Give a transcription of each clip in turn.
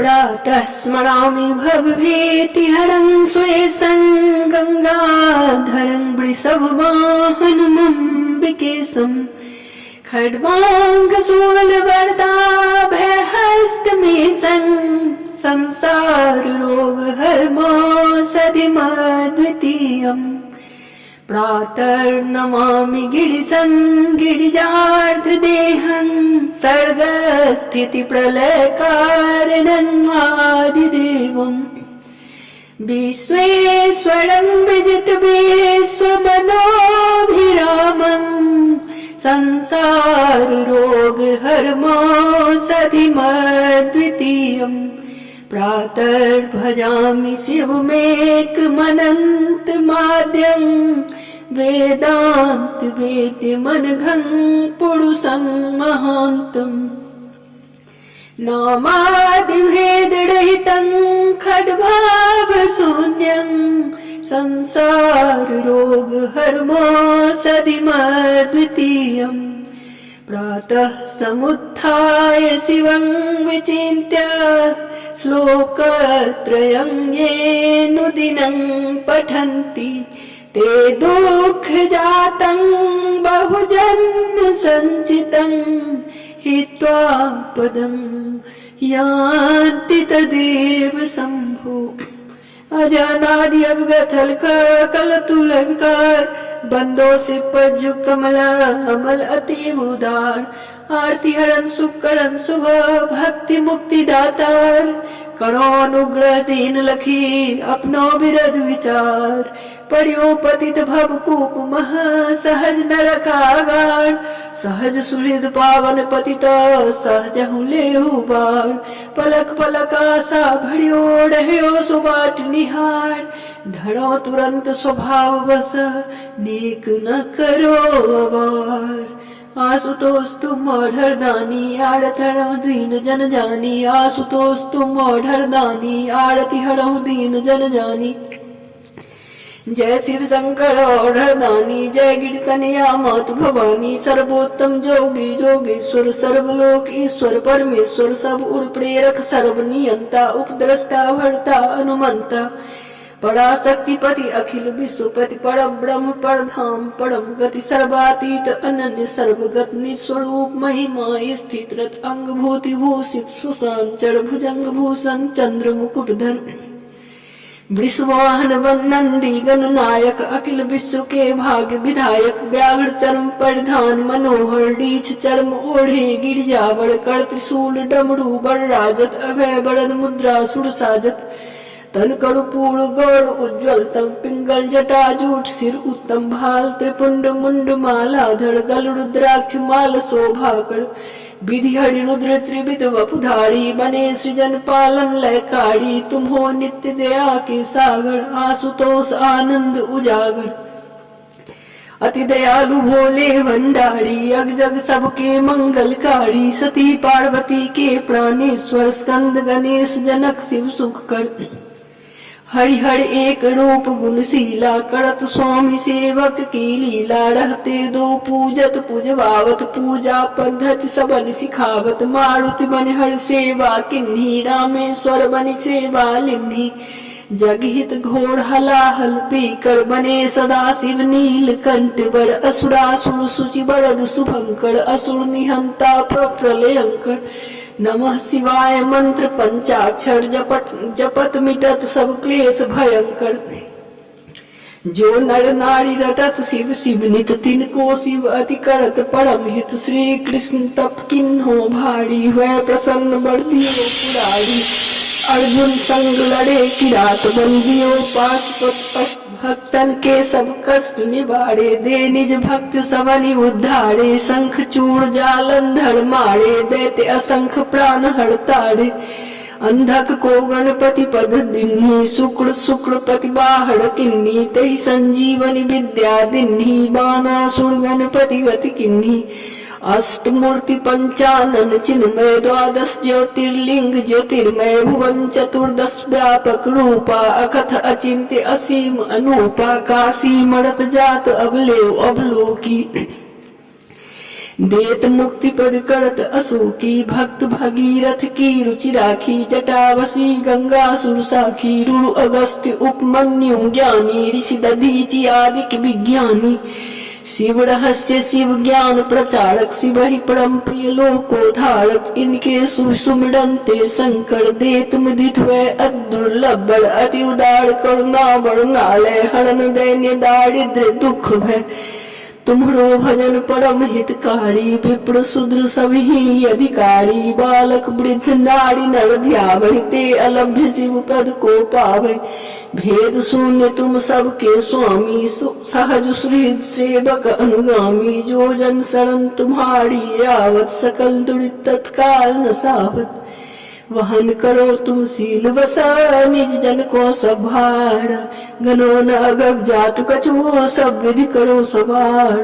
प्रातः स्मरामि भवभीतिहरं सुरेशं गङ्गाधरं वृषभवाहनमम्बिकेशं खड्वाङ्गशूलवरदाभयहस्तमेशं संसाररोगहरमासधिमद्वितीयम् प्रातर्नमामि गिरिशं गिरिजार्धदेहं सर्गस्थितिप्रलयकारणं आदिदेवम् विश्वेश्वरं विजितविश्वमनोभिरामं संसाररोगहरमासधिमद्वितीयम् प्रातर्भजामि शिवमेकमनन्तमाद्यं वेदान्तवेद्यमनघं पुरुषं महान्तम् नामादिभेदरहितं खड्भावशून्यं संसाररोगहरमासधिमद्वितीयम् प्रातः समुत्थाय शिवं विचिन्त्य श्लोकत्रयं येऽनुदिनं पठन्ति ते दुःखजातं बहुजन्मसञ्चितं हित्वा पदं यान्ति तदेव शम्भो अजानादि अवगत कलतुल विकार बंदो से पज्जु कमल अमल अतीव उदार आरती हरण सुकरण शुभ भक्ति मुक्ति दातार करो अनुग्रह दीन लखीर अपनो बिरद विचार पड़ियो पतित भव कूप मह सहज नरकागार सहज सुहृद पावन पतित सहज हुलेहु बार पलक पलक आशा भड़ियो रह्यो सुबाट निहार ढड़ो तुरंत स्वभाव बस नेक न करो अबार आशुतोष तुम ओढ़र दानी आड़त हरहु दीन जन जानी आशुतोष तुम ओढ़र दानी आड़ती हरहु दीन जन जानी जय शिव शंकर ओढ़र दानी जय गिरतनया मातु भवानी सर्वोत्तम जोगी जोगेश्वर सर्वलोक ईश्वर परमेश्वर सब उर प्रेरक सर्व नियंता उपद्रष्टा भरता अनुमंता पराशक्तिपति अखिल विश्वपति परब्रह्म परधाम परम गति सर्वातीत अनन्य सर्वगत निस्वरूप महिमा स्थित रत अंग भूति भूषित श्वसान चर भुजंग भूषण चंद्र मुकुटधर वृषवाहन नंदी गणनायक अखिल विश्व के भाग्य विधायक व्याघ्र चर्म परिधान मनोहर डीछ चर्म ओढ़े गिरिजावर कर त्रिशूल डमरू बर राजत अभय बरद मुद्रा सुर साजत तन कड़ुपूर्ण गौड़ उज्ज्वल तम पिंगल जटा जूट सिर उत्तम भाल त्रिपुंड मुंड मालाधर गल रुद्राक्ष माल शोभाकर विधि हरि रुद्र त्रिविध वपुधारी बने सृजन पालन लयकारी तुम हो नित्य दया के सागर आशुतोष आनंद उजागर अति दयालु भोले भंडारी अग जग सबके मंगलकारी सती पार्वती के प्राणेश्वर स्कंद गणेश जनक शिव सुख कर हरिहर एक रूप गुणशीला करत स्वामी सेवक की लीला रहते दो पूजत पूजवावत पूजा पद्धति सबन सिखावत मारुति बन हर सेवा किन्ही रामेश्वर बनि सेवा लिन्ही जगहित घोर हलाहल पीकर बने सदा शिव नील कंठ बर असुरासुर सुचि बरद शुभंकर असुर निहंता प्रलयंकर नमः शिवाय मंत्र पंचाक्षर जपत मिटत सब क्लेश भयंकर जो नर नारी रटत शिव शिव नित तिनको शिव अति करत परम हित श्री कृष्ण तप किन्हो भारी हुए प्रसन्न बर्दियो पुरारी अर्जुन संग लड़े किरात बंदियो पाशुपत भक्तन के सब कष्ट निवारे दे निज भक्त सबनि उद्धारे शंख चूड़ जालंधर मारे दैत्य असंख प्राण हरतारे अंधक को गणपति पद दिन्ही शुक्र शुक्र पति बाहर किन्नी तई संजीवनी विद्या दिन्ही बानासुर गणपति गति किन्ही अष्टमूर्ति पंचानन चिन्मय द्वादश ज्योतिर्लिंग ज्योतिर्मय भुवन चतुर्दश व्यापक रूपा अकथ अचिंत्य असीम अनूपा काशी मरत जात अबलेव अवलोकी देत मुक्ति पद करत अशोकी भक्त भगीरथ की रुचि राखी जटावसी गंगा सुरसाखी रुरु अगस्त्य उपमन्यु ज्ञानी ऋषि दधीचि आदि विज्ञानी शिव रहस्य शिव ज्ञान प्रचारक शिव ही परम प्रिय लोकोधारक इनके सुमिरन्ते शंकर देत मुदित हुए अदुर्लभ बड़ अति उदार करुणा बरुणालय हरण दैन्य दारिद्र दुख भय तुम्हरो भजन परम हितकारी विप्र शूद्र सभी अधिकारी बालक वृद्ध नारी नर ध्यावै ते अलभ्य शिव पद को पावै भेद शून्य तुम सबके स्वामी सहज सुहृद सेवक अनुगामी जो जन शरण तुम्हारी आवत सकल दुरित तत्काल नसावत वहन करो तुम शील वसा निज जन को संभार गनो न अगग जात कछु सब विधि करो सवार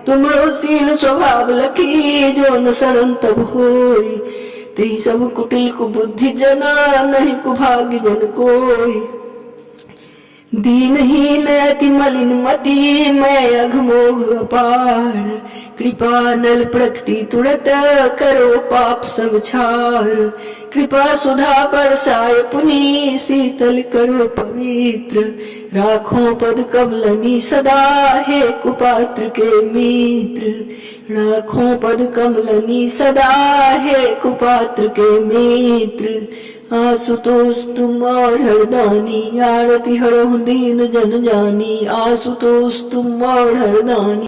तुमरो शील स्वभाव लखी जो न शरण तब होई तेहि सब कुटिल कुबुद्धि जना नहीं कुभाग्य जन कोई दीनहीन अति मलिन मति मैं अघमोघ अपार कृपा नल प्रकटी तुरत करो पाप सब छार कृपा सुधा बरसाए पुनि शीतल करो पवित्र राखो पद कमलनी सदा हे कुपात्र के मित्र राखो पद कमलनी सदा हे कुपात्र के मित्र आशुतोष तुम और हरदानी आरती हरो दीन जन जानी आशुतोष तुम और हरदानी